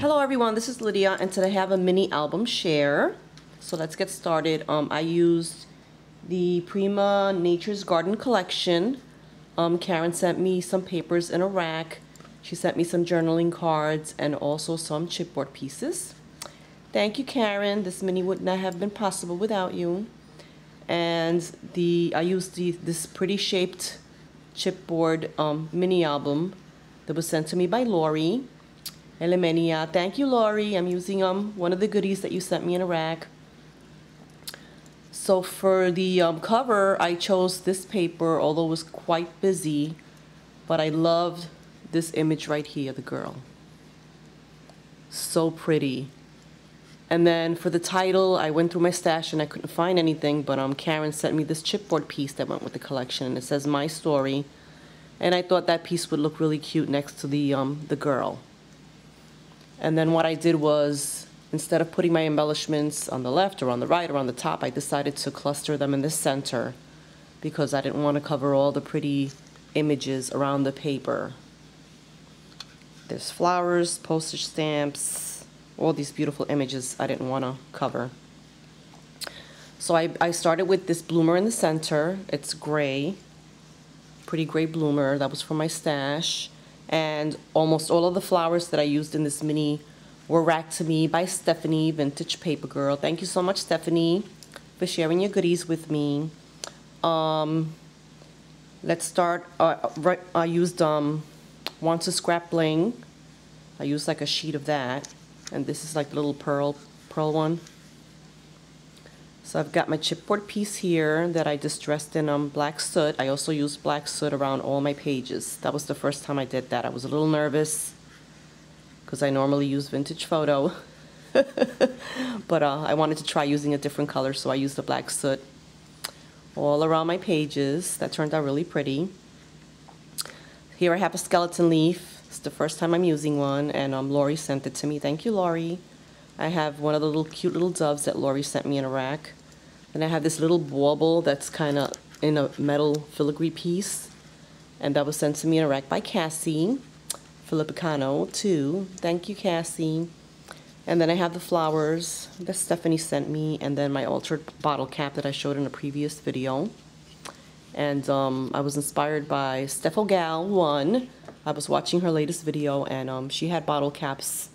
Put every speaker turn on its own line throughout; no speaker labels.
Hello everyone, this is Lydia and today I have a mini album share. So let's get started. I used the Prima Natures Garden collection. Karen sent me some papers in a rack. She sent me some journaling cards and also some chipboard pieces. Thank you, Karen. This mini would not have been possible without you. And I used this pretty shaped chipboard mini album that was sent to me by Lori. Elemeniah. Thank you, Lori. I'm using one of the goodies that you sent me in a rack. So for the cover, I chose this paper, although it was quite busy, but I loved this image right here, the girl. So pretty. And then for the title, I went through my stash and I couldn't find anything, but Karen sent me this chipboard piece that went with the collection, and it says "My Story," and I thought that piece would look really cute next to the girl. And then what I did was, instead of putting my embellishments on the left or on the right or on the top, I decided to cluster them in the center because I didn't want to cover all the pretty images around the paper. There's flowers, postage stamps, all these beautiful images I didn't want to cover. So I started with this bloomer in the center. It's gray, pretty gray bloomer. That was from my stash. And almost all of the flowers that I used in this mini were racked to me by Stephanie, Vingtagepapergrl. Thank you so much, Stephanie, for sharing your goodies with me. Let's start. I used Want to Scrap Bling. I used like a sheet of that, and this is like the little pearl one. So I've got my chipboard piece here that I distressed in black soot. I also used black soot around all my pages. That was the first time I did that. I was a little nervous because I normally use vintage photo. But I wanted to try using a different color, so I used the black soot all around my pages. That turned out really pretty. Here I have a skeleton leaf. It's the first time I'm using one, and Lori sent it to me. Thank you, Lori. I have one of the little cute little doves that Lori sent me in a rack. And I have this little bauble that's kind of in a metal filigree piece. And that was sent to me in a rack by Cassie Filipicano too. Thank you, Cassie. And then I have the flowers that Stephanie sent me, and then my altered bottle cap that I showed in a previous video. And I was inspired by Steff Gal 1. I was watching her latest video, and she had bottle caps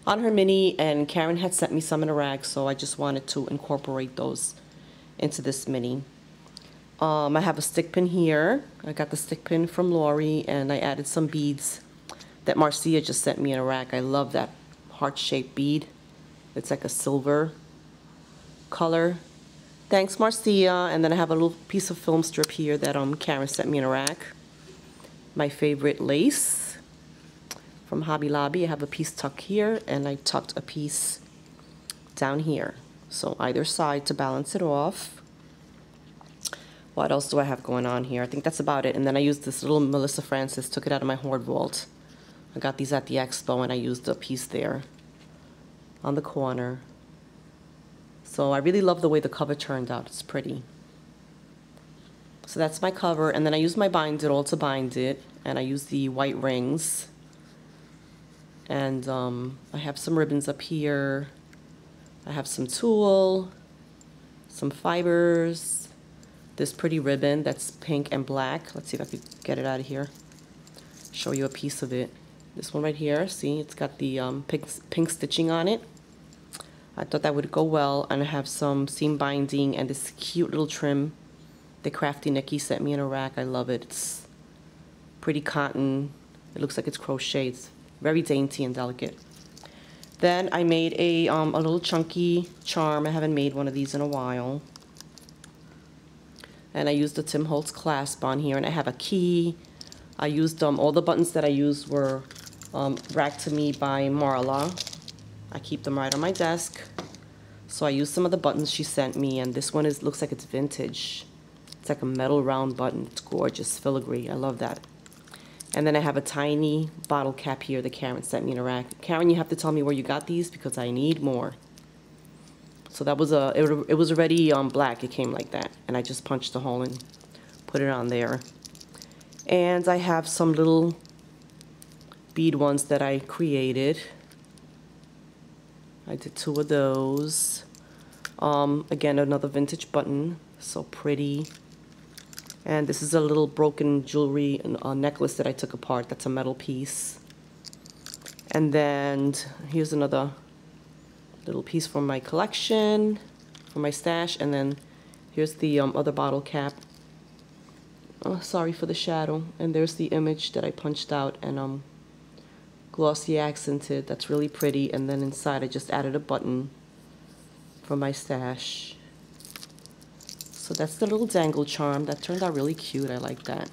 on her mini, and Karen had sent me some in a rack, so I just wanted to incorporate those into this mini. I have a stick pin here. I got the stick pin from Lori, and I added some beads that Marcia just sent me in a rack. I love that heart-shaped bead. It's like a silver color. Thanks, Marcia. And then I have a little piece of film strip here that Karen sent me in a rack. My favorite lace from Hobby Lobby. I have a piece tucked here, and I tucked a piece down here. So either side to balance it off. What else do I have going on here? I think that's about it. And then I used this little Melissa Francis, took it out of my hoard vault. I got these at the expo, and I used a piece there on the corner. So I really love the way the cover turned out. It's pretty. So that's my cover, and then I used my bind it all to bind it, and I used the white rings. And I have some ribbons up here. I have some tulle, some fibers, this pretty ribbon that's pink and black. Let's see if I could get it out of here. Show you a piece of it. This one right here, see, it's got the pink stitching on it. I thought that would go well. And I have some seam binding and this cute little trim that Craftynikki sent me in a rack. I love it. It's pretty cotton. It looks like it's crocheted. It's very dainty and delicate. Then I made a little chunky charm. I haven't made one of these in a while. And I used the Tim Holtz clasp on here, and I have a key. I used all the buttons that I used were racked to me by Marla. I keep them right on my desk. So I used some of the buttons she sent me, and this one looks like it's vintage. It's like a metal round button. It's gorgeous, filigree. I love that. And then I have a tiny bottle cap here that Karen sent me in a rack. Karen, you have to tell me where you got these because I need more. So that was it was already black. It came like that, and I just punched a hole and put it on there. And I have some little bead ones that I created. I did 2 of those. Again, another vintage button, so pretty. And this is a little broken jewelry necklace that I took apart. That's a metal piece. And then here's another little piece from my collection, from my stash. And then here's the other bottle cap. Oh, sorry for the shadow. And there's the image that I punched out and glossy accented. That's really pretty. And then inside I just added a button from my stash. So that's the little dangle charm. That turned out really cute. I like that.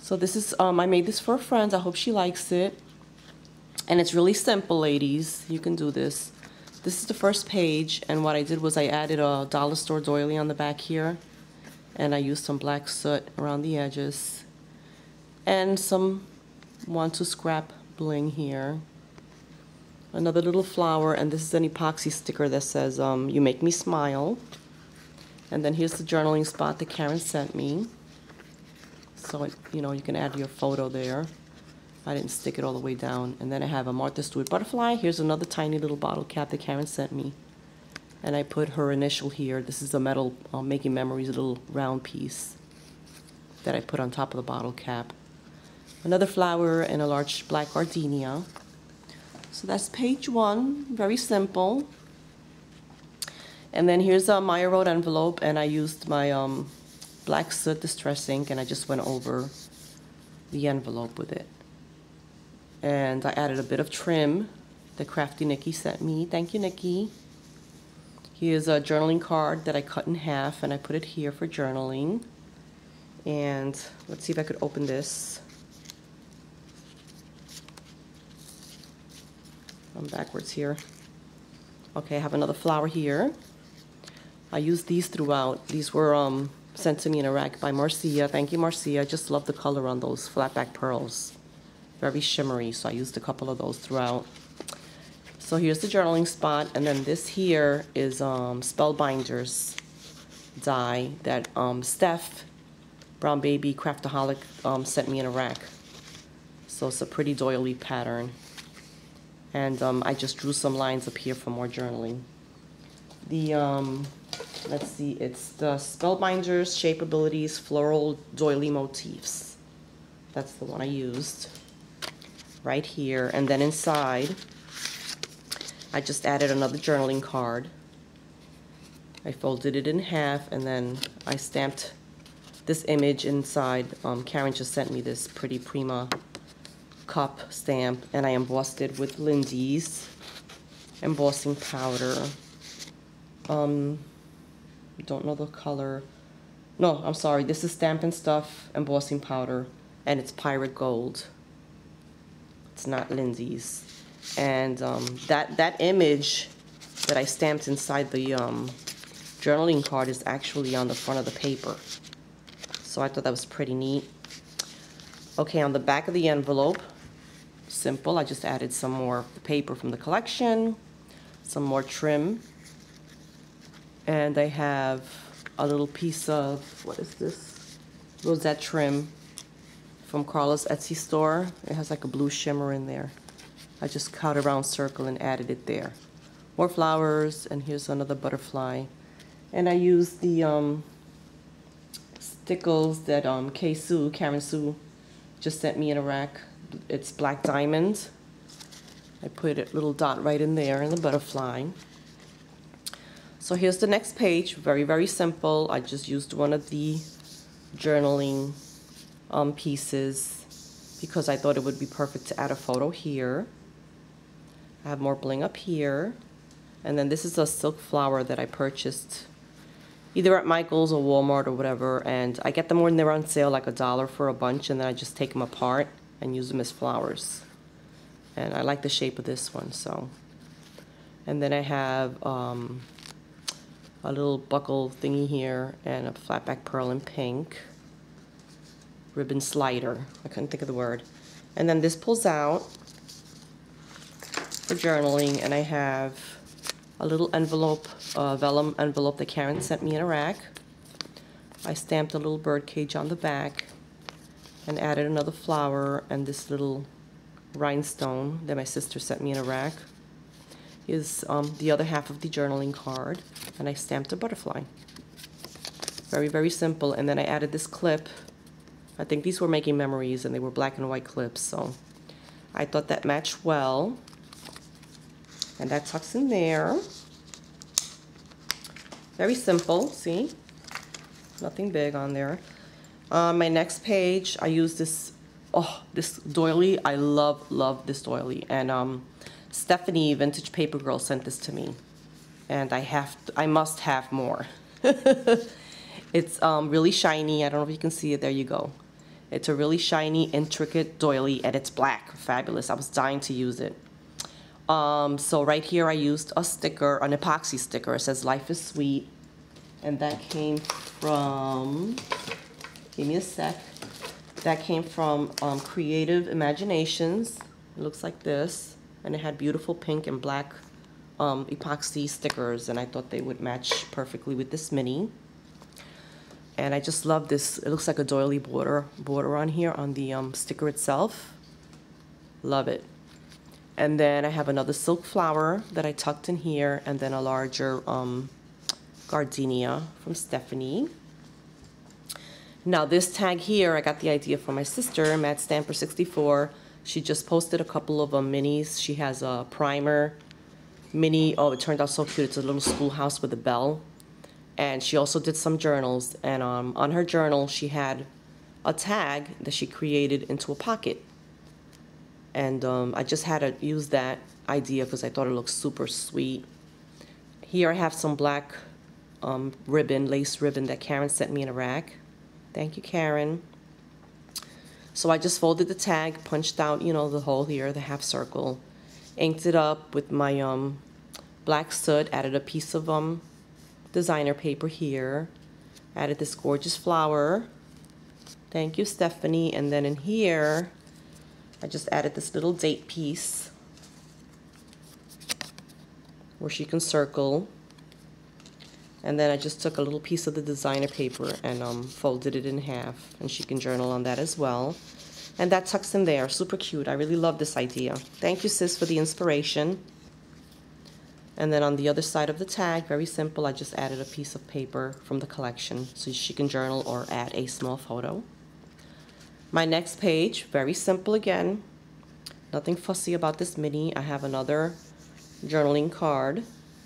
So this is, I made this for a friend. I hope she likes it. And it's really simple, ladies. You can do this. This is the first page, and what I did was I added a dollar store doily on the back here, and I used some black soot around the edges, and some Want to Scrap bling here. Another little flower, and this is an epoxy sticker that says, you make me smile. And then here's the journaling spot that Karen sent me. So, you know, you can add your photo there. I didn't stick it all the way down. And then I have a Martha Stewart butterfly. Here's another tiny little bottle cap that Karen sent me. And I put her initial here. This is a metal Making Memories little round piece that I put on top of the bottle cap. Another flower and a large black gardenia. So that's page 1, very simple. And then here's a Maya Road envelope, and I used my black soot distress ink, and I just went over the envelope with it. And I added a bit of trim that Craftynikki sent me. Thank you, Nikki. Here's a journaling card that I cut in half, and I put it here for journaling. And let's see if I could open this. I'm backwards here. Okay, I have another flower here. I used these throughout. These were sent to me in a rack by Marcia. Thank you, Marcia. I just love the color on those flat back pearls. Very shimmery, so I used a couple of those throughout. So here's the journaling spot, and then this here is Spellbinders die that Steff, brownbabycraftaholic, sent me in a rack. So it's a pretty doily pattern. And I just drew some lines up here for more journaling. The, let's see, it's the Spellbinders Shape Abilities Floral Doily Motifs. That's the one I used right here. And then inside, I just added another journaling card. I folded it in half, and then I stamped this image inside. Karen just sent me this pretty Prima cup stamp, and I embossed it with Lindy's embossing powder. Don't know the color. No, I'm sorry. This is Stampin' Stuff embossing powder, and it's Pirate Gold. It's not Lindy's. And that image that I stamped inside the journaling card is actually on the front of the paper. So I thought that was pretty neat. Okay, on the back of the envelope, simple, I just added some more of the paper from the collection, some more trim, and I have a little piece of, what is this? Rosette trim from Carla's Etsy store. It has like a blue shimmer in there. I just cut a round circle and added it there. More flowers, and here's another butterfly. And I used the stickles that Karen Sue just sent me in a rack. It's black diamond. I put a little dot right in there and the butterfly. So here's the next page, very, very simple. I just used one of the journaling pieces because I thought it would be perfect to add a photo here. I have more bling up here. And then this is a silk flower that I purchased either at Michael's or Walmart or whatever, and I get them when they're on sale, like $1 for a bunch, and then I just take them apart and use them as flowers. And I like the shape of this one, so. And then I have a little buckle thingy here and a flat back pearl in pink. Ribbon slider, I couldn't think of the word. And then this pulls out for journaling, and I have a little envelope, vellum envelope that Karen sent me in a rack. I stamped a little bird cage on the back and added another flower and this little rhinestone that my sister sent me in a rack. Here's the other half of the journaling card, and I stamped a butterfly. Very, very simple. And then I added this clip. I think these were making memories, and they were black and white clips, so I thought that matched well. And that tucks in there. Very simple, see? Nothing big on there. My next page, I use this, this doily. I love this doily. And Stephanie, Vingtagepapergrl, sent this to me. And I must have more. It's really shiny. I don't know if you can see it. There you go. It's a really shiny, intricate doily, and it's black. Fabulous. I was dying to use it. So right here I used a sticker, an epoxy sticker. It says "Life is Sweet," and that came from, give me a sec, that came from Creative Imaginations. It looks like this, and it had beautiful pink and black epoxy stickers, and I thought they would match perfectly with this mini. And I just love this. It looks like a doily border on here on the sticker itself. Love it. And then I have another silk flower that I tucked in here, and then a larger gardenia from Stephanie. Now this tag here, I got the idea from my sister, Matt Stamper 64. She just posted a couple of minis. She has a primer mini. Oh, it turned out so cute. It's a little schoolhouse with a bell. And she also did some journals. And on her journal, she had a tag that she created into a pocket. And I just had to use that idea because I thought it looked super sweet. Here I have some black ribbon, lace ribbon that Karen sent me in a rack. Thank you, Karen. So I just folded the tag, punched out, you know, the hole here, the half circle, inked it up with my black soot, added a piece of designer paper here, added this gorgeous flower. Thank you, Stephanie. And then in here, I just added this little date piece where she can circle. And then I just took a little piece of the designer paper and folded it in half, and she can journal on that as well. And that tucks in there, super cute. I really love this idea. Thank you, sis, for the inspiration. And then on the other side of the tag, very simple, I just added a piece of paper from the collection so she can journal or add a small photo. My next page, very simple again. Nothing fussy about this mini. I have another journaling card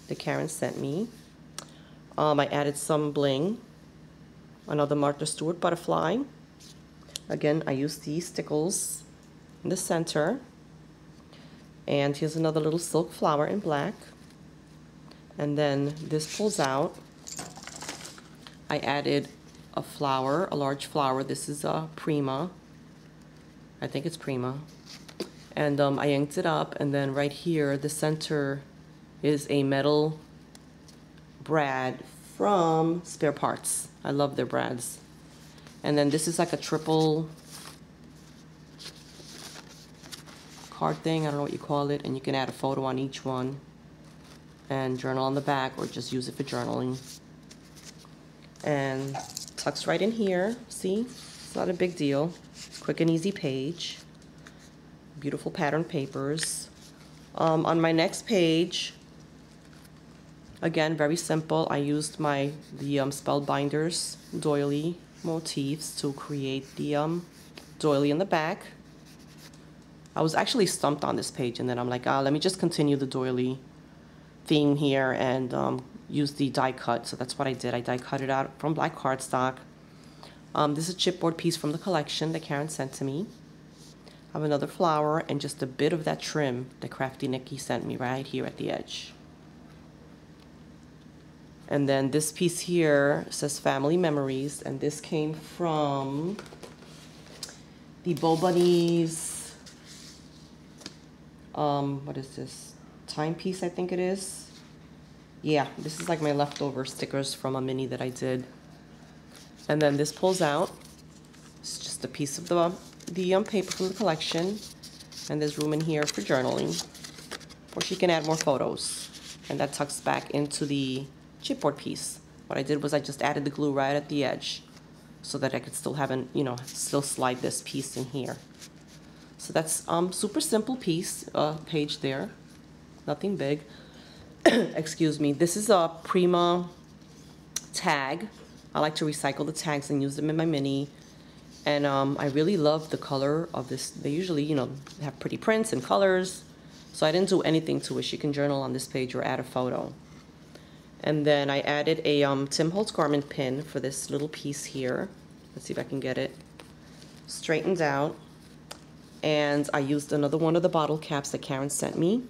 that Karen sent me. I added some bling, another Martha Stewart butterfly. Again, I used these stickles in the center. And here's another little silk flower in black. And then this pulls out. I added a flower, a large flower. This is a Prima. I think it's Prima. And I inked it up, and then right here, the center is a metal brad from Spare Parts. I love their brads. And then this is like a triple card thing. I don't know what you call it. And you can add a photo on each one and journal on the back, or just use it for journaling. And tucks right in here. See? It's not a big deal. Quick and easy page. Beautiful pattern papers. On my next page, again, very simple. I used the Spellbinders doily motifs to create the doily in the back. I was actually stumped on this page, and then I'm like, let me just continue the doily theme here and use the die cut. So that's what I did. I die cut it out from black cardstock. This is a chipboard piece from the collection that Karen sent to me. I have another flower and just a bit of that trim that Craftynikki sent me right here at the edge. And then this piece here says Family Memories, and this came from the Bo Bunnies, what is this? Timepiece, I think it is. Yeah, this is like my leftover stickers from a mini that I did. And then this pulls out. It's just a piece of the paper from the collection, and there's room in here for journaling, or she can add more photos. And that tucks back into the chipboard piece. What I did was I just added the glue right at the edge so that I could still have still slide this piece in here. So that's super simple piece, page there, nothing big. excuse me, this is a Prima tag. I like to recycle the tags and use them in my mini. And I really love the color of this. They usually, you know, have pretty prints and colors. So I didn't do anything to it. She can journal on this page or add a photo. And then I added a Tim Holtz garment pin for this little piece here. Let's see if I can get it straightened out. And I used another one of the bottle caps that Karen sent me.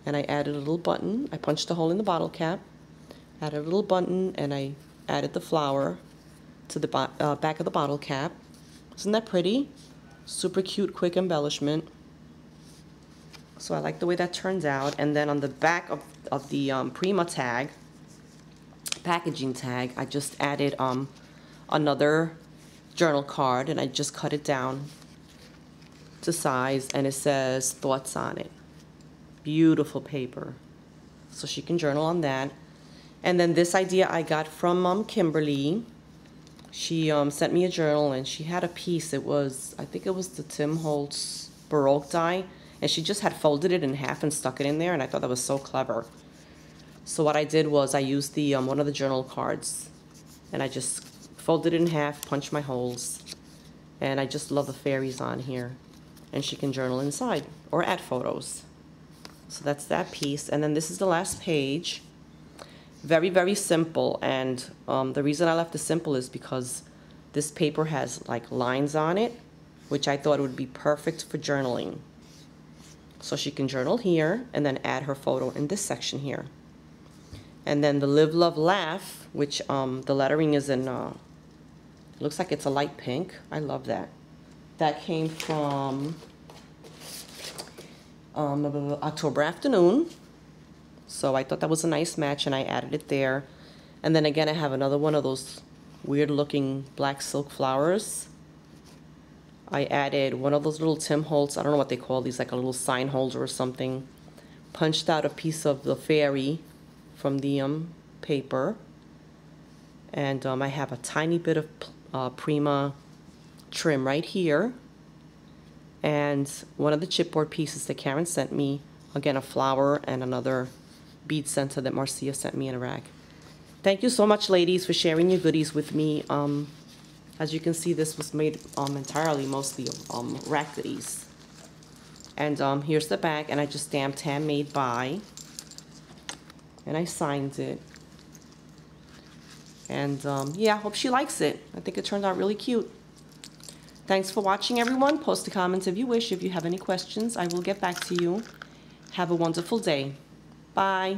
And I added a little button. I punched a hole in the bottle cap, added a little button, and I added the flower to the back of the bottle cap. Isn't that pretty? Super cute, quick embellishment. So I like the way that turns out. And then on the back of the Prima tag, packaging tag, I just added another journal card, and I just cut it down to size, and it says thoughts on it. Beautiful paper. So she can journal on that. And then this idea I got from Kimberly. She sent me a journal, and she had a piece. It was, I think it was the Tim Holtz Baroque die, and she just had folded it in half and stuck it in there, and I thought that was so clever. So what I did was I used the one of the journal cards, and I just folded it in half, punched my holes, and I just love the fairies on here. And she can journal inside or add photos. So that's that piece. And then this is the last page. Very, very simple, and the reason I left it simple is because this paper has like lines on it, which I thought would be perfect for journaling. So she can journal here and then add her photo in this section here. And then the Live, Love, Laugh, which the lettering is in, looks like it's a light pink. I love that. That came from October Afternoon. So I thought that was a nice match, and I added it there. And then again, I have another one of those weird looking black silk flowers. I added one of those little Tim Holtz, I don't know what they call these, like a little sign holder or something. Punched out a piece of the fairy from the paper. And I have a tiny bit of Prima trim right here. And one of the chipboard pieces that Karen sent me, again, a flower and another bead center that Marcia sent me in a rack. Thank you so much, ladies, for sharing your goodies with me. As you can see, this was made entirely, mostly of rack goodies. And here's the back, and I just stamped handmade by, and I signed it. And yeah, I hope she likes it. I think it turned out really cute. Thanks for watching, everyone. Post a comment if you wish. If you have any questions, I will get back to you. Have a wonderful day. Bye.